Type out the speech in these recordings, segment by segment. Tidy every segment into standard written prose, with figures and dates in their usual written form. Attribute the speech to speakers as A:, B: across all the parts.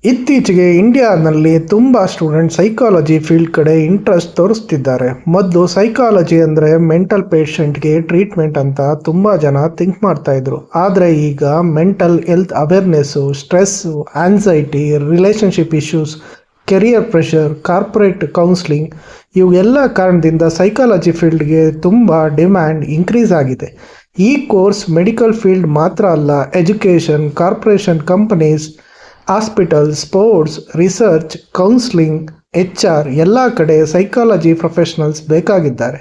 A: ಇತ್ತೀಚೆಗೆ ಇಂಡಿಯಾನಲ್ಲಿ ತುಂಬ student psychology field ಕಡೆ ಇಂಟ್ರೆಸ್ಟ್ ತೋರಿಸ್ತಿದ್ದಾರೆ. ಮೊದಲು ಸೈಕಾಲಜಿ ಅಂದರೆ ಮೆಂಟಲ್ ಪೇಷಂಟ್ಗೆ ಟ್ರೀಟ್ಮೆಂಟ್ ಅಂತ ತುಂಬ ಜನ ಥಿಂಕ್ ಮಾಡ್ತಾಯಿದ್ರು. ಆದರೆ ಈಗ mental health awareness, stress, anxiety, relationship issues, career pressure, corporate counselling ಇವೆಲ್ಲ ಕಾರಣದಿಂದ ಸೈಕಾಲಜಿ ಫೀಲ್ಡ್ಗೆ ತುಂಬ ಡಿಮ್ಯಾಂಡ್ ಇನ್ಕ್ರೀಸ್ ಆಗಿದೆ. ಈ ಕೋರ್ಸ್ ಮೆಡಿಕಲ್ ಫೀಲ್ಡ್ ಮಾತ್ರ ಅಲ್ಲ, education, corporation companies, hospital, sports, research, counselling, HR ಎಲ್ಲ ಕಡೆ ಸೈಕಾಲಜಿ ಪ್ರೊಫೆಷನಲ್ಸ್ ಬೇಕಾಗಿದ್ದಾರೆ.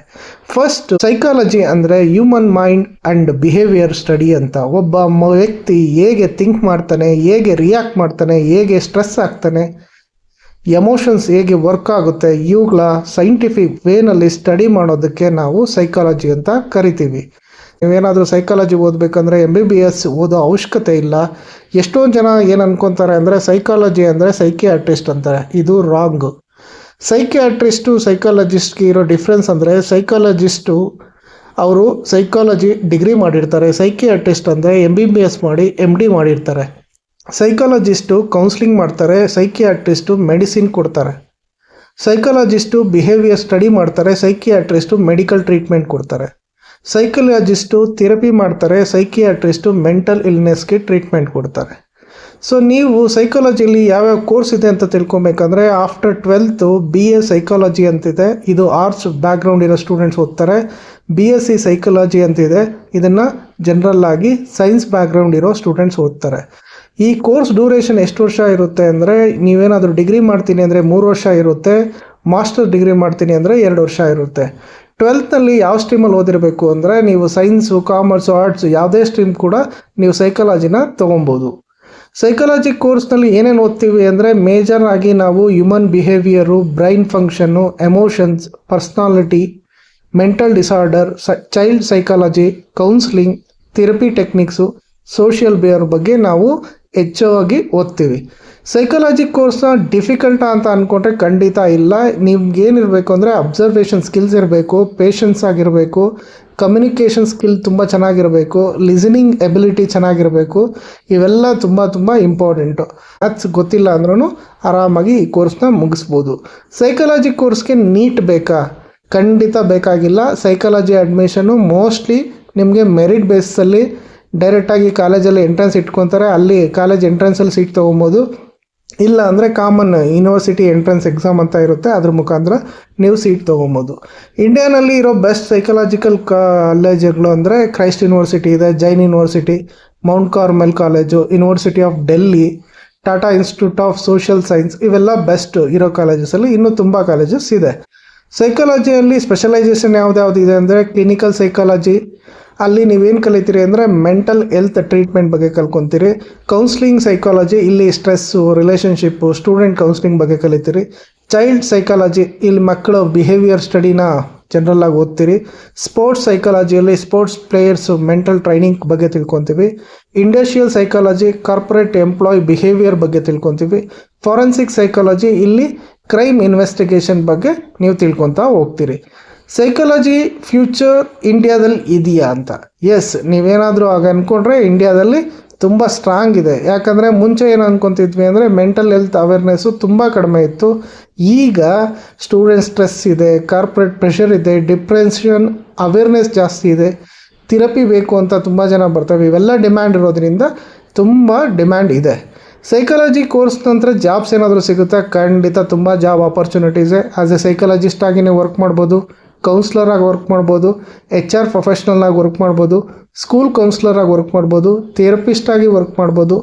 A: ಫಸ್ಟ್, ಸೈಕಾಲಜಿ ಅಂದರೆ human mind and behaviour study ಅಂತ. ಒಬ್ಬ ವ್ಯಕ್ತಿ ಹೇಗೆ ಥಿಂಕ್ ಮಾಡ್ತಾನೆ, ಹೇಗೆ ರಿಯಾಕ್ಟ್ ಮಾಡ್ತಾನೆ, ಹೇಗೆ ಸ್ಟ್ರೆಸ್ ಆಗ್ತಾನೆ, ಎಮೋಷನ್ಸ್ ಹೇಗೆ ವರ್ಕ್ ಆಗುತ್ತೆ, ಇವುಗಳ ಸೈಂಟಿಫಿಕ್ ವೇನಲ್ಲಿ ಸ್ಟಡಿ ಮಾಡೋದಕ್ಕೆ ನಾವು ಸೈಕಾಲಜಿ ಅಂತ ಕರಿತೀವಿ. ನೀವೇನಾದರೂ ಸೈಕಾಲಜಿ ಓದಬೇಕಂದ್ರೆ MBBS ಓದೋ ಅವಶ್ಯಕತೆ ಇಲ್ಲ. ಎಷ್ಟೊಂದು ಜನ ಏನು ಅನ್ಕೊತಾರೆ ಅಂದರೆ ಸೈಕಾಲಜಿ ಅಂದರೆ ಸೈಕಿಯಾಟ್ರಿಸ್ಟ್ ಅಂತಾರೆ. ಇದು ರಾಂಗು. ಸೈಕಿಯಾಟ್ರಿಸ್ಟು ಸೈಕಾಲಜಿಸ್ಟ್ಗೆ ಇರೋ ಡಿಫ್ರೆನ್ಸ್ ಅಂದರೆ ಸೈಕಾಲಜಿಸ್ಟು ಅವರು ಸೈಕಾಲಜಿ ಡಿಗ್ರಿ ಮಾಡಿರ್ತಾರೆ, ಸೈಕಿಯಾಟ್ರಿಸ್ಟ್ ಅಂದರೆ MBBS ಮಾಡಿ MD ಮಾಡಿರ್ತಾರೆ. ಸೈಕಾಲಜಿಸ್ಟು ಕೌನ್ಸ್ಲಿಂಗ್ ಮಾಡ್ತಾರೆ, ಸೈಕಿಯಾಟ್ರಿಸ್ಟು ಮೆಡಿಸಿನ್ ಕೊಡ್ತಾರೆ. ಸೈಕಾಲಜಿಸ್ಟು ಬಿಹೇವಿಯರ್ ಸ್ಟಡಿ ಮಾಡ್ತಾರೆ, ಸೈಕಿಯಾಟ್ರಿಸ್ಟು ಮೆಡಿಕಲ್ ಟ್ರೀಟ್ಮೆಂಟ್ ಕೊಡ್ತಾರೆ. ಸೈಕಾಲಜಿಸ್ಟು ಥೆರಪಿ ಮಾಡ್ತಾರೆ, ಸೈಕಿಯಾಟ್ರಿಸ್ಟು ಮೆಂಟಲ್ ಇಲ್ನೆಸ್ಗೆ ಟ್ರೀಟ್ಮೆಂಟ್ ಕೊಡ್ತಾರೆ. ಸೊ ನೀವು ಸೈಕಾಲಜಿಲಿ ಯಾವ್ಯಾವ ಕೋರ್ಸ್ ಇದೆ ಅಂತ ತಿಳ್ಕೊಬೇಕಂದ್ರೆ ಆಫ್ಟರ್ 12th BA ಸೈಕಾಲಜಿ ಅಂತಿದೆ. ಇದು ಆರ್ಟ್ಸ್ ಬ್ಯಾಕ್ಗ್ರೌಂಡ್ ಇರೋ ಸ್ಟೂಡೆಂಟ್ಸ್ ಓದ್ತಾರೆ. BSc ಸೈಕಾಲಜಿ ಅಂತಿದೆ. ಇದನ್ನು ಜನರಲ್ ಆಗಿ ಸೈನ್ಸ್ ಬ್ಯಾಕ್ಗ್ರೌಂಡ್ ಇರೋ ಸ್ಟೂಡೆಂಟ್ಸ್ ಓದ್ತಾರೆ. ಈ ಕೋರ್ಸ್ ಡ್ಯೂರೇಷನ್ ಎಷ್ಟು ವರ್ಷ ಇರುತ್ತೆ ಅಂದರೆ ನೀವೇನಾದರೂ ಡಿಗ್ರಿ ಮಾಡ್ತೀನಿ ಅಂದರೆ 3 ವರ್ಷ ಇರುತ್ತೆ, ಮಾಸ್ಟರ್ ಡಿಗ್ರಿ ಮಾಡ್ತೀನಿ ಅಂದರೆ 2 ವರ್ಷ ಇರುತ್ತೆ. 12th ಯಾವ ಸ್ಟ್ರೀಮಲ್ಲಿ ಓದಿರಬೇಕು ಅಂದರೆ ನೀವು ಸೈನ್ಸು, ಕಾಮರ್ಸು, ಆರ್ಟ್ಸು ಯಾವುದೇ ಸ್ಟ್ರೀಮ್ ಕೂಡ ನೀವು ಸೈಕಾಲಜಿನ ತೊಗೊಬೋದು. ಸೈಕಾಲಜಿ ಕೋರ್ಸ್ನಲ್ಲಿ ಏನೇನು ಓದ್ತೀವಿ ಅಂದರೆ ಮೇಜರ್ ಆಗಿ ನಾವು human behaviour, brain function, emotions, personality, mental disorder, child psychology, counselling, therapy techniques, social behaviour ಬಗ್ಗೆ ನಾವು ಹೆಚ್ಚಾಗಿ ಓದ್ತೀವಿ. ಸೈಕಾಲಜಿ ಕೋರ್ಸ್ನ ಡಿಫಿಕಲ್ಟಾ ಅಂತ ಅಂದ್ಕೊಂಡ್ರೆ ಖಂಡಿತ ಇಲ್ಲ. ನಿಮ್ಗೇನಿರಬೇಕು ಅಂದರೆ ಅಬ್ಸರ್ವೇಷನ್ ಸ್ಕಿಲ್ಸ್ ಇರಬೇಕು, ಪೇಷನ್ಸ್ ಆಗಿರಬೇಕು, ಕಮ್ಯುನಿಕೇಷನ್ ಸ್ಕಿಲ್ ತುಂಬ ಚೆನ್ನಾಗಿರಬೇಕು, ಲಿಸನಿಂಗ್ ಎಬಿಲಿಟಿ ಚೆನ್ನಾಗಿರಬೇಕು. ಇವೆಲ್ಲ ತುಂಬ ಇಂಪಾರ್ಟೆಂಟು. ಮ್ಯಾಥ್ಸ್ ಗೊತ್ತಿಲ್ಲ ಅಂದ್ರೂ ಆರಾಮಾಗಿ ಈ ಕೋರ್ಸ್ನ ಮುಗಿಸ್ಬೋದು. ಸೈಕಾಲಜಿ ಕೋರ್ಸ್ಗೆ ನೀಟ್ ಬೇಕಾ? ಖಂಡಿತ ಬೇಕಾಗಿಲ್ಲ. ಸೈಕಾಲಜಿ ಅಡ್ಮಿಷನ್ನು ಮೋಸ್ಟ್ಲಿ ನಿಮಗೆ ಮೆರಿಟ್ ಬೇಸಲ್ಲಿ ಡೈರೆಕ್ಟಾಗಿ ಕಾಲೇಜಲ್ಲಿ ಎಂಟ್ರೆನ್ಸ್ ಇಟ್ಕೊತಾರೆ, ಅಲ್ಲಿ ಕಾಲೇಜ್ ಎಂಟ್ರೆನ್ಸಲ್ಲಿ ಸೀಟ್ ತೊಗೊಬೋದು. ಇಲ್ಲ ಅಂದರೆ ಕಾಮನ್ ಯೂನಿವರ್ಸಿಟಿ ಎಂಟ್ರೆನ್ಸ್ ಎಕ್ಸಾಮ್ ಅಂತ ಇರುತ್ತೆ, ಅದ್ರ ಮುಖಾಂತರ ನೀವು ಸೀಟ್ ತೊಗೊಬೋದು. ಇಂಡಿಯಾನಲ್ಲಿ ಇರೋ ಬೆಸ್ಟ್ ಸೈಕಾಲಜಿಕಲ್ ಕಾಲೇಜುಗಳು ಅಂದರೆ ಕ್ರೈಸ್ಟ್ ಯೂನಿವರ್ಸಿಟಿ ಇದೆ, Jain university, Mount Carmel college, university of Delhi, Tata institute of social science, ಇವೆಲ್ಲ ಬೆಸ್ಟ್ ಇರೋ ಕಾಲೇಜಸಲ್ಲಿ. ಇನ್ನೂ ತುಂಬ ಕಾಲೇಜಸ್ ಇದೆ. ಸೈಕಾಲಜಿಯಲ್ಲಿ ಸ್ಪೆಷಲೈಸೇಷನ್ ಯಾವ್ದು ಇದೆ ಅಂದರೆ ಕ್ಲಿನಿಕಲ್ ಸೈಕಾಲಜಿ. ಅಲ್ಲಿ ನೀವೇನು ಕಲಿತೀರಿ ಅಂದರೆ ಮೆಂಟಲ್ ಹೆಲ್ತ್ ಟ್ರೀಟ್ಮೆಂಟ್ ಬಗ್ಗೆ ಕಲ್ಕೊತೀರಿ. ಕೌನ್ಸ್ಲಿಂಗ್ ಸೈಕಾಲಜಿ, ಇಲ್ಲಿ ಸ್ಟ್ರೆಸ್ಸು, ರಿಲೇಷನ್ಶಿಪ್ಪು, ಸ್ಟೂಡೆಂಟ್ ಕೌನ್ಸ್ಲಿಂಗ್ ಬಗ್ಗೆ ಕಲಿತೀರಿ. ಚೈಲ್ಡ್ ಸೈಕಾಲಜಿ, ಇಲ್ಲಿ ಮಕ್ಕಳ ಬಿಹೇವಿಯರ್ ಸ್ಟಡಿನ ಜನರಲ್ಲಾಗಿ ಓದ್ತೀರಿ. ಸ್ಪೋರ್ಟ್ಸ್ ಸೈಕಾಲಜಿಯಲ್ಲಿ ಸ್ಪೋರ್ಟ್ಸ್ ಪ್ಲೇಯರ್ಸು ಮೆಂಟಲ್ ಟ್ರೈನಿಂಗ್ ಬಗ್ಗೆ ತಿಳ್ಕೊತೀವಿ. Industrial psychology, corporate employee behaviour ಬಗ್ಗೆ ತಿಳ್ಕೊತೀವಿ. ಫಾರೆನ್ಸಿಕ್ ಸೈಕಾಲಜಿ, ಇಲ್ಲಿ ಕ್ರೈಮ್ ಇನ್ವೆಸ್ಟಿಗೇಷನ್ ಬಗ್ಗೆ ನೀವು ತಿಳ್ಕೊತಾ ಹೋಗ್ತೀರಿ. ಸೈಕಾಲಜಿ ಫ್ಯೂಚರ್ ಇಂಡಿಯಾದಲ್ಲಿ ಇದೆಯಾ ಅಂತ? ಎಸ್, ನೀವೇನಾದರೂ ಆಗ ಅಂದ್ಕೊಂಡ್ರೆ ಇಂಡಿಯಾದಲ್ಲಿ ತುಂಬ ಸ್ಟ್ರಾಂಗ್ ಇದೆ. ಯಾಕಂದರೆ ಮುಂಚೆ ಏನು ಅಂದ್ಕೊತಿದ್ವಿ ಅಂದರೆ ಮೆಂಟಲ್ ಹೆಲ್ತ್ ಅವೇರ್ನೆಸ್ಸು ತುಂಬ ಕಡಿಮೆ ಇತ್ತು. ಈಗ ಸ್ಟೂಡೆಂಟ್ ಸ್ಟ್ರೆಸ್ ಇದೆ, ಕಾರ್ಪೊರೇಟ್ ಪ್ರೆಷರ್ ಇದೆ, ಡಿಪ್ರೆಷನ್ ಅವೇರ್ನೆಸ್ ಜಾಸ್ತಿ ಇದೆ, ಥೆರಪಿ ಬೇಕು ಅಂತ ತುಂಬ ಜನ ಬರ್ತವೆ. ಇವೆಲ್ಲ ಡಿಮ್ಯಾಂಡ್ ಇರೋದ್ರಿಂದ ತುಂಬ ಡಿಮ್ಯಾಂಡ್ ಇದೆ. ಸೈಕಾಲಜಿ ಕೋರ್ಸ್ ನಂತರ ಜಾಬ್ಸ್ ಏನಾದರೂ ಸಿಗುತ್ತಾ? ಖಂಡಿತ ತುಂಬ ಜಾಬ್ ಆಪರ್ಚುನಿಟೀಸೆ. ಆ್ಯಸ್ ಎ ಸೈಕಾಲಜಿಸ್ಟ್ ಆಗಿ ನೀವು ವರ್ಕ್ ಮಾಡ್ಬೋದು, ಕೌನ್ಸ್ಲರ್ ಆಗಿ ವರ್ಕ್ ಮಾಡ್ಬೋದು, HR ಪ್ರೊಫೆಷ್ನಲ್ ಆಗಿ ವರ್ಕ್ ಮಾಡ್ಬೋದು, ಸ್ಕೂಲ್ ಕೌನ್ಸ್ಲರ್ ಆಗಿ ವರ್ಕ್ ಮಾಡ್ಬೋದು, ಥೆರಪಿಸ್ಟ್ ಆಗಿ ವರ್ಕ್ ಮಾಡ್ಬೋದು,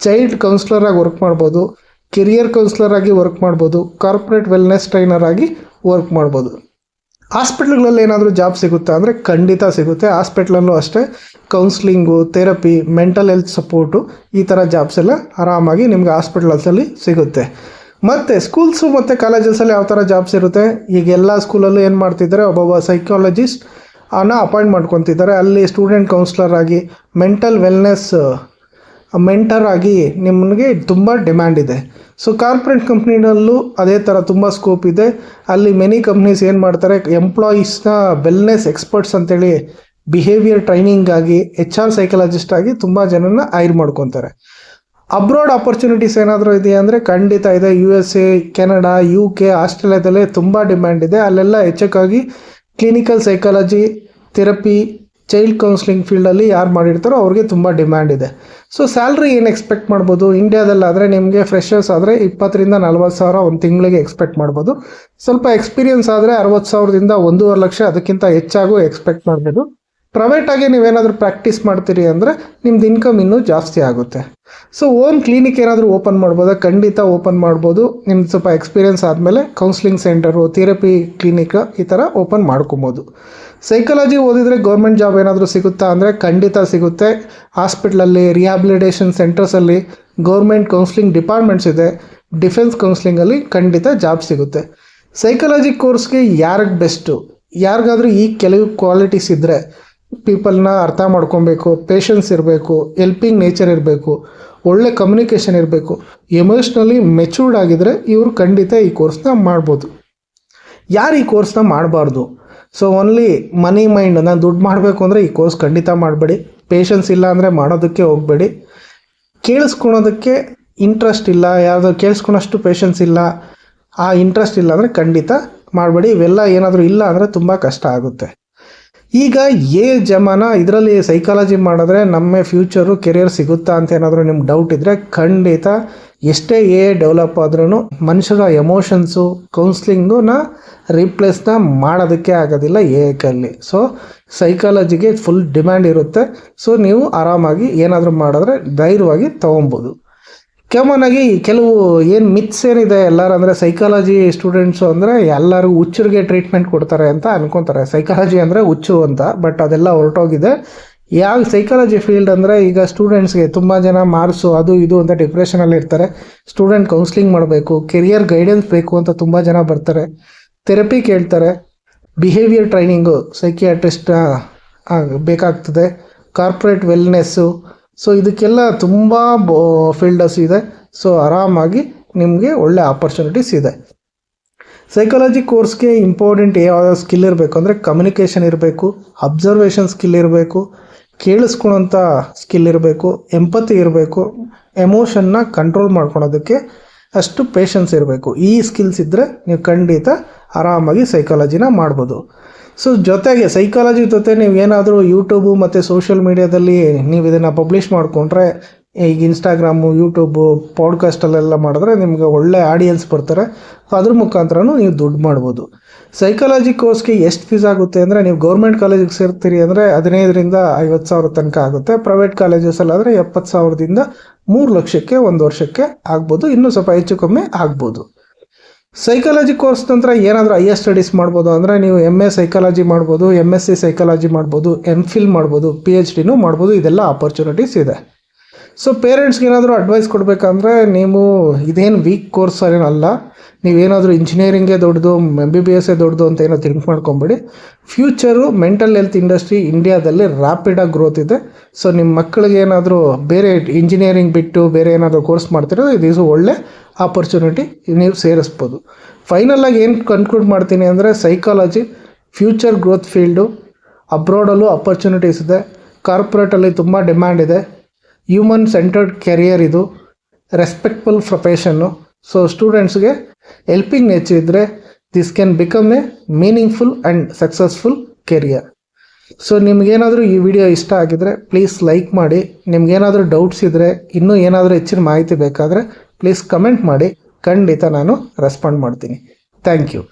A: ಚೈಲ್ಡ್ ಕೌನ್ಸ್ಲರ್ ಆಗಿ ವರ್ಕ್ ಮಾಡ್ಬೋದು, ಕೆರಿಯರ್ ಕೌನ್ಸ್ಲರ್ ಆಗಿ ವರ್ಕ್ ಮಾಡ್ಬೋದು, ಕಾರ್ಪೊರೇಟ್ ವೆಲ್ನೆಸ್ ಟ್ರೈನರ್ ಆಗಿ ವರ್ಕ್ ಮಾಡ್ಬೋದು. ಹಾಸ್ಪಿಟ್ಲ್ಗಳಲ್ಲಿ ಏನಾದರೂ ಜಾಬ್ ಸಿಗುತ್ತಾ ಅಂದರೆ ಖಂಡಿತ ಸಿಗುತ್ತೆ. ಹಾಸ್ಪಿಟ್ಲಲ್ಲೂ ಅಷ್ಟೇ counselling, therapy, mental health support, ಈ ಥರ ಜಾಬ್ಸ್ ಎಲ್ಲ ಆರಾಮಾಗಿ ನಿಮಗೆ ಹಾಸ್ಪಿಟ್ಲಲ್ಲಿ ಸಿಗುತ್ತೆ. ಮತ್ತು ಸ್ಕೂಲ್ಸು ಮತ್ತು ಕಾಲೇಜಸಲ್ಲಿ ಯಾವ ಥರ ಜಾಬ್ಸ್ ಇರುತ್ತೆ? ಈಗ ಎಲ್ಲ ಸ್ಕೂಲಲ್ಲೂ ಏನು ಮಾಡ್ತಿದ್ದಾರೆ, ಒಬ್ಬೊಬ್ಬ ಸೈಕಾಲಜಿಸ್ಟ್ ಅಪಾಯಿಂಟ್ ಮಾಡ್ಕೊತಿದ್ದಾರೆ. ಅಲ್ಲಿ ಸ್ಟೂಡೆಂಟ್ ಕೌನ್ಸ್ಲರ್ ಆಗಿ, ಮೆಂಟಲ್ ವೆಲ್ನೆಸ್ ಮೆಂಟರ್ ಆಗಿ ನಿಮಗೆ ತುಂಬ ಡಿಮ್ಯಾಂಡ್ ಇದೆ. ಸೊ ಕಾರ್ಪೊರೇಟ್ ಕಂಪ್ನಿನಲ್ಲೂ ಅದೇ ಥರ ತುಂಬ ಸ್ಕೋಪ್ ಇದೆ. ಅಲ್ಲಿ ಮೆನಿ ಕಂಪ್ನೀಸ್ ಏನು ಮಾಡ್ತಾರೆ, ಎಂಪ್ಲಾಯೀಸ್ನ ವೆಲ್ನೆಸ್ ಎಕ್ಸ್ಪರ್ಟ್ಸ್ ಅಂತೇಳಿ ಬಿಹೇವಿಯರ್ ಟ್ರೈನಿಂಗ್ ಆಗಿ HR ಸೈಕಾಲಜಿಸ್ಟ್ ಆಗಿ ತುಂಬ ಜನನ ಹೈರ್ ಮಾಡ್ಕೊತಾರೆ. ಅಬ್ರಾಡ್ ಆಪರ್ಚುನಿಟೀಸ್ ಏನಾದರೂ ಇದೆಯಾ ಅಂದರೆ ಖಂಡಿತ ಇದೆ. USA, ಕೆನಡಾ, UK, ಆಸ್ಟ್ರೇಲಿಯಾದಲ್ಲೇ ತುಂಬ ಡಿಮ್ಯಾಂಡ್ ಇದೆ. ಅಲ್ಲೆಲ್ಲ ಹೆಚ್ಚಕ್ಕಾಗಿ clinical psychology, therapy, child counselling ಫೀಲ್ಡಲ್ಲಿ ಯಾರು ಮಾಡಿರ್ತಾರೋ ಅವ್ರಿಗೆ ತುಂಬ ಡಿಮ್ಯಾಂಡ್ ಇದೆ. ಸೊ ಸ್ಯಾಲ್ರಿ ಏನು ಎಕ್ಸ್ಪೆಕ್ಟ್ ಮಾಡ್ಬೋದು? ಇಂಡಿಯಾದಲ್ಲಾದರೆ ನಿಮಗೆ ಫ್ರೆಷರ್ಸ್ ಆದರೆ 20,000 ರಿಂದ 40,000 ಒಂದು ತಿಂಗಳಿಗೆ ಎಕ್ಸ್ಪೆಕ್ಟ್ ಮಾಡ್ಬೋದು. ಸ್ವಲ್ಪ ಎಕ್ಸ್ಪೀರಿಯನ್ಸ್ ಆದರೆ 60,000 ದಿಂದ 1.5 ಲಕ್ಷ ಅದಕ್ಕಿಂತ ಹೆಚ್ಚಾಗೂ ಎಕ್ಸ್ಪೆಕ್ಟ್ ಮಾಡ್ಬೋದು. ಪ್ರೈವೇಟಾಗಿ ನೀವೇನಾದರೂ ಪ್ರಾಕ್ಟೀಸ್ ಮಾಡ್ತೀರಿ ಅಂದರೆ ನಿಮ್ದು ಇನ್ಕಮ್ ಇನ್ನೂ ಜಾಸ್ತಿ ಆಗುತ್ತೆ. ಸೊ ಓನ್ ಕ್ಲಿನಿಕ್ ಏನಾದರೂ ಓಪನ್ ಮಾಡ್ಬೋದಾ? ಖಂಡಿತ ಓಪನ್ ಮಾಡ್ಬೋದು. ನಿಮ್ದು ಸ್ವಲ್ಪ ಎಕ್ಸ್ಪೀರಿಯನ್ಸ್ ಆದಮೇಲೆ ಕೌನ್ಸಿಲಿಂಗ್ ಸೆಂಟರು, ಥೆರಪಿ ಕ್ಲಿನಿಕ್ ಈ ಥರ ಓಪನ್ ಮಾಡ್ಕೊಬೋದು. ಸೈಕಾಲಜಿ ಓದಿದರೆ ಗೌರ್ಮೆಂಟ್ ಜಾಬ್ ಏನಾದರೂ ಸಿಗುತ್ತಾ ಅಂದರೆ ಖಂಡಿತ ಸಿಗುತ್ತೆ. ಹಾಸ್ಪಿಟ್ಲಲ್ಲಿ, ರಿಹ್ಯಾಬಿಲಿಟೇಷನ್ ಸೆಂಟರ್ಸಲ್ಲಿ ಗೌರ್ಮೆಂಟ್ ಕೌನ್ಸಿಲಿಂಗ್ ಡಿಪಾರ್ಟ್ಮೆಂಟ್ಸ್ ಇದೆ. ಡಿಫೆನ್ಸ್ ಕೌನ್ಸಿಲಿಂಗಲ್ಲಿ ಖಂಡಿತ ಜಾಬ್ ಸಿಗುತ್ತೆ. ಸೈಕಾಲಜಿ ಕೋರ್ಸ್ಗೆ ಯಾರಿಗೆ ಬೆಸ್ಟು? ಯಾರಿಗಾದರೂ ಈ ಕೆಲವು ಕ್ವಾಲಿಟೀಸ್ ಇದ್ದರೆ, ಪೀಪಲ್ನ ಅರ್ಥ ಮಾಡ್ಕೊಬೇಕು, ಪೇಷನ್ಸ್ ಇರಬೇಕು, ಹೆಲ್ಪಿಂಗ್ ನೇಚರ್ ಇರಬೇಕು, ಒಳ್ಳೆ ಕಮ್ಯುನಿಕೇಷನ್ ಇರಬೇಕು, ಎಮೋಷ್ನಲಿ ಮೆಚೂರ್ಡ್ ಆಗಿದ್ದರೆ ಇವರು ಖಂಡಿತ ಈ ಕೋರ್ಸ್ನ ಮಾಡ್ಬೋದು. ಯಾರು ಈ ಕೋರ್ಸ್ನ ಮಾಡಬಾರ್ದು? ಸೊ ಓನ್ಲಿ ಮನಿ ಮೈಂಡ್, ನಾನು ದುಡ್ಡು ಮಾಡಬೇಕು ಅಂದರೆ ಈ ಕೋರ್ಸ್ ಖಂಡಿತ ಮಾಡಬೇಡಿ. ಪೇಷನ್ಸ್ ಇಲ್ಲ ಅಂದರೆ ಮಾಡೋದಕ್ಕೆ ಹೋಗಬೇಡಿ. ಕೇಳಿಸ್ಕೊಳೋದಕ್ಕೆ ಇಂಟ್ರೆಸ್ಟ್ ಇಲ್ಲ, ಯಾವುದೋ ಕೇಳಿಸ್ಕೊಳೋಷ್ಟು ಪೇಷನ್ಸ್ ಇಲ್ಲ, ಆ ಇಂಟ್ರೆಸ್ಟ್ ಇಲ್ಲ ಅಂದರೆ ಖಂಡಿತ ಮಾಡಬೇಡಿ. ಇವೆಲ್ಲ ಏನಾದರೂ ಇಲ್ಲ ಅಂದರೆ ತುಂಬ ಕಷ್ಟ ಆಗುತ್ತೆ. ಈಗ ಜಮಾನ ಇದರಲ್ಲಿ ಸೈಕಾಲಜಿ ಮಾಡಿದ್ರೆ ನಮ್ಮ ಫ್ಯೂಚರು ಕೆರಿಯರ್ ಸಿಗುತ್ತಾ ಅಂತ ಏನಾದರೂ ನಿಮ್ಗೆ ಡೌಟ್ ಇದ್ದರೆ ಖಂಡಿತ ಎಷ್ಟೇ ಡೆವಲಪ್ ಆದ್ರೂ ಮನುಷ್ಯರ ಎಮೋಷನ್ಸು, ಕೌನ್ಸ್ಲಿಂಗನ್ನ ರೀಪ್ಲೇಸ್ನ ಮಾಡೋದಕ್ಕೆ ಆಗೋದಿಲ್ಲ ಏಕಲ್ಲಿ. ಸೊ ಸೈಕಾಲಜಿಗೆ ಫುಲ್ ಡಿಮ್ಯಾಂಡ್ ಇರುತ್ತೆ. ಸೊ ನೀವು ಆರಾಮಾಗಿ ಏನಾದರೂ ಮಾಡಿದ್ರೆ ಧೈರ್ಯವಾಗಿ ತೊಗೊಬೋದು. ಕಾಮನ್ ಆಗಿ ಕೆಲವು ಏನು ಮಿತ್ಸ್ ಏನಿದೆ ಎಲ್ಲರೂ ಅಂದರೆ ಸೈಕಾಲಜಿ ಸ್ಟೂಡೆಂಟ್ಸು ಅಂದರೆ ಎಲ್ಲರೂ ಹುಚ್ಚರಿಗೆ ಟ್ರೀಟ್ಮೆಂಟ್ ಕೊಡ್ತಾರೆ ಅಂತ ಅನ್ಕೊತಾರೆ. ಸೈಕಾಲಜಿ ಅಂದರೆ ಹುಚ್ಚು ಅಂತ, ಬಟ್ ಅದೆಲ್ಲ ಹೊರಟೋಗಿದೆ. ಯಾವ ಸೈಕಾಲಜಿ ಫೀಲ್ಡ್ ಅಂದರೆ ಈಗ ಸ್ಟೂಡೆಂಟ್ಸ್ಗೆ ತುಂಬ ಜನ ಮಾರ್ಕ್ಸು ಅದು ಇದು ಅಂತ ಡಿಪ್ರೆಷನಲ್ಲಿ ಇರ್ತಾರೆ. ಸ್ಟೂಡೆಂಟ್ ಕೌನ್ಸ್ಲಿಂಗ್ ಮಾಡಬೇಕು, ಕೆರಿಯರ್ ಗೈಡೆನ್ಸ್ ಬೇಕು ಅಂತ ತುಂಬ ಜನ ಬರ್ತಾರೆ. ಥೆರಪಿ ಕೇಳ್ತಾರೆ, ಬಿಹೇವಿಯರ್ ಟ್ರೈನಿಂಗು ಸೈಕಿಯಾಟ್ರಿಸ್ಟ್ ಬೇಕಾಗ್ತದೆ, ಕಾರ್ಪೊರೇಟ್ ವೆಲ್ನೆಸ್ಸು. ಸೊ ಇದಕ್ಕೆಲ್ಲ ತುಂಬ ಫೀಲ್ಡಸ್ ಇದೆ. ಸೊ ಆರಾಮಾಗಿ ನಿಮಗೆ ಒಳ್ಳೆ ಆಪರ್ಚುನಿಟೀಸ್ ಇದೆ. ಸೈಕಾಲಜಿ ಕೋರ್ಸ್ಗೆ ಇಂಪಾರ್ಟೆಂಟ್ ಯಾವ ಸ್ಕಿಲ್ ಇರಬೇಕು ಅಂದರೆ ಕಮ್ಯುನಿಕೇಷನ್ ಇರಬೇಕು, ಅಬ್ಸರ್ವೇಷನ್ ಸ್ಕಿಲ್ ಇರಬೇಕು, ಕೇಳಿಸ್ಕೊಳೋಂಥ ಸ್ಕಿಲ್ ಇರಬೇಕು, ಎಂಪತಿ ಇರಬೇಕು, ಎಮೋಷನ್ನ ಕಂಟ್ರೋಲ್ ಮಾಡ್ಕೊಳೋದಕ್ಕೆ ಅಷ್ಟು ಪೇಷನ್ಸ್ ಇರಬೇಕು. ಈ ಸ್ಕಿಲ್ಸ್ ಇದ್ದರೆ ನೀವು ಖಂಡಿತ ಆರಾಮಾಗಿ ಸೈಕಾಲಜಿನ ಮಾಡ್ಬೋದು. ಸೊ ಜೊತೆಗೆ ಸೈಕಾಲಜಿ ಜೊತೆ ನೀವು ಏನಾದರೂ ಯೂಟ್ಯೂಬು ಮತ್ತು ಸೋಷಿಯಲ್ ಮೀಡಿಯಾದಲ್ಲಿ ನೀವು ಇದನ್ನು ಪಬ್ಲಿಷ್ ಮಾಡಿಕೊಂಡ್ರೆ, ಈಗ ಇನ್ಸ್ಟಾಗ್ರಾಮು, ಯೂಟ್ಯೂಬು, ಪಾಡ್ಕಾಸ್ಟಲ್ಲೆಲ್ಲ ಮಾಡಿದ್ರೆ ನಿಮಗೆ ಒಳ್ಳೆ ಆಡಿಯನ್ಸ್ ಬರ್ತಾರೆ. ಅದ್ರ ಮುಖಾಂತರನೂ ನೀವು ದುಡ್ಡು ಮಾಡ್ಬೋದು. ಸೈಕಾಲಜಿ ಕೋರ್ಸ್ಗೆ ಎಷ್ಟು ಫೀಸ್ ಆಗುತ್ತೆ ಅಂದರೆ, ನೀವು ಗೌರ್ಮೆಂಟ್ ಕಾಲೇಜಿಗೆ ಸೇರ್ತೀರಿ ಅಂದರೆ 15,000 ರಿಂದ 50,000 ತನಕ ಆಗುತ್ತೆ. ಪ್ರೈವೇಟ್ ಕಾಲೇಜಸಲ್ಲಾದರೆ 70,000 ದಿಂದ 3 ಲಕ್ಷಕ್ಕೆ ಒಂದು ವರ್ಷಕ್ಕೆ ಆಗ್ಬೋದು. ಇನ್ನೂ ಸ್ವಲ್ಪ ಹೆಚ್ಚು ಕಮ್ಮಿ ಆಗ್ಬೋದು. ಸೈಕಾಲಜಿ ಕೋರ್ಸ್ ನಂತರ ಏನಾದರೂ ಹೈಯರ್ ಸ್ಟಡೀಸ್ ಮಾಡ್ಬೋದು ಅಂದರೆ ನೀವು MA ಸೈಕಾಲಜಿ ಮಾಡ್ಬೋದು, MSc ಸೈಕಾಲಜಿ ಮಾಡ್ಬೋದು, MPhil ಮಾಡ್ಬೋದು, PhDನೂ ಮಾಡ್ಬೋದು. ಇದೆಲ್ಲ ಆಪರ್ಚುನಿಟೀಸ್ ಇದೆ. ಸೊ ಪೇರೆಂಟ್ಸ್ಗೆ ಏನಾದರೂ ಅಡ್ವೈಸ್ ಕೊಡಬೇಕಂದ್ರೆ, ನೀವು ಇದೇನು ವೀಕ್ ಕೋರ್ಸ್ ಏನಲ್ಲ, ನೀವೇನಾದರೂ ಇಂಜಿನಿಯರಿಂಗೇ ದೊಡ್ಡದು, MBBS ದೊಡ್ಡದು ಅಂತ ಏನೋ ಥಿಂಕ್ ಮಾಡ್ಕೊಬೇಡಿ. ಫ್ಯೂಚರು ಮೆಂಟಲ್ ಹೆಲ್ತ್ ಇಂಡಸ್ಟ್ರಿ ಇಂಡಿಯಾದಲ್ಲಿ ರ್ಯಾಪಿಡಾಗಿ ಗ್ರೋತ್ ಇದೆ. ಸೊ ನಿಮ್ಮ ಮಕ್ಕಳಿಗೆ ಏನಾದರೂ ಬೇರೆ ಇಂಜಿನಿಯರಿಂಗ್ ಬಿಟ್ಟು ಬೇರೆ ಏನಾದರೂ ಕೋರ್ಸ್ ಮಾಡ್ತಿರೋ ಇದು ಒಳ್ಳೆ ಆಪರ್ಚುನಿಟಿ, ನೀವು ಸೇರಿಸ್ಬೋದು. ಫೈನಲಾಗಿ ಏನು ಕನ್ಕ್ಲೂಡ್ ಮಾಡ್ತೀನಿ ಅಂದರೆ, ಸೈಕಾಲಜಿ ಫ್ಯೂಚರ್ ಗ್ರೋತ್ ಫೀಲ್ಡು, ಅಬ್ರಾಡಲ್ಲೂ ಆಪರ್ಚುನಿಟೀಸ್ ಇದೆ, ಕಾರ್ಪೊರೇಟಲ್ಲಿ ತುಂಬ ಡಿಮ್ಯಾಂಡ್ ಇದೆ, ಹ್ಯೂಮನ್ ಸೆಂಟರ್ಡ್ ಕೆರಿಯರ್ ಇದು, ರೆಸ್ಪೆಕ್ಟ್ಫುಲ್ ಪ್ರೊಫೆಷನ್ನು. ಸೊ ಸ್ಟೂಡೆಂಟ್ಸ್ಗೆ ಹೆಲ್ಪಿಂಗ್ ನೇಚರ್ ಇದ್ದರೆ this can become a meaningful and successful career. So ನಿಮಗೇನಾದರೂ ಈ ವಿಡಿಯೋ ಇಷ್ಟ ಆಗಿದರೆ ಪ್ಲೀಸ್ ಲೈಕ್ ಮಾಡಿ. ನಿಮ್ಗೇನಾದರೂ ಡೌಟ್ಸ್ ಇದ್ದರೆ, ಇನ್ನೂ ಏನಾದರೂ ಹೆಚ್ಚಿನ ಮಾಹಿತಿ ಬೇಕಾದರೆ ಪ್ಲೀಸ್ ಕಮೆಂಟ್ ಮಾಡಿ. ಖಂಡಿತ ನಾನು ರೆಸ್ಪಾಂಡ್ ಮಾಡ್ತೀನಿ. Thank you.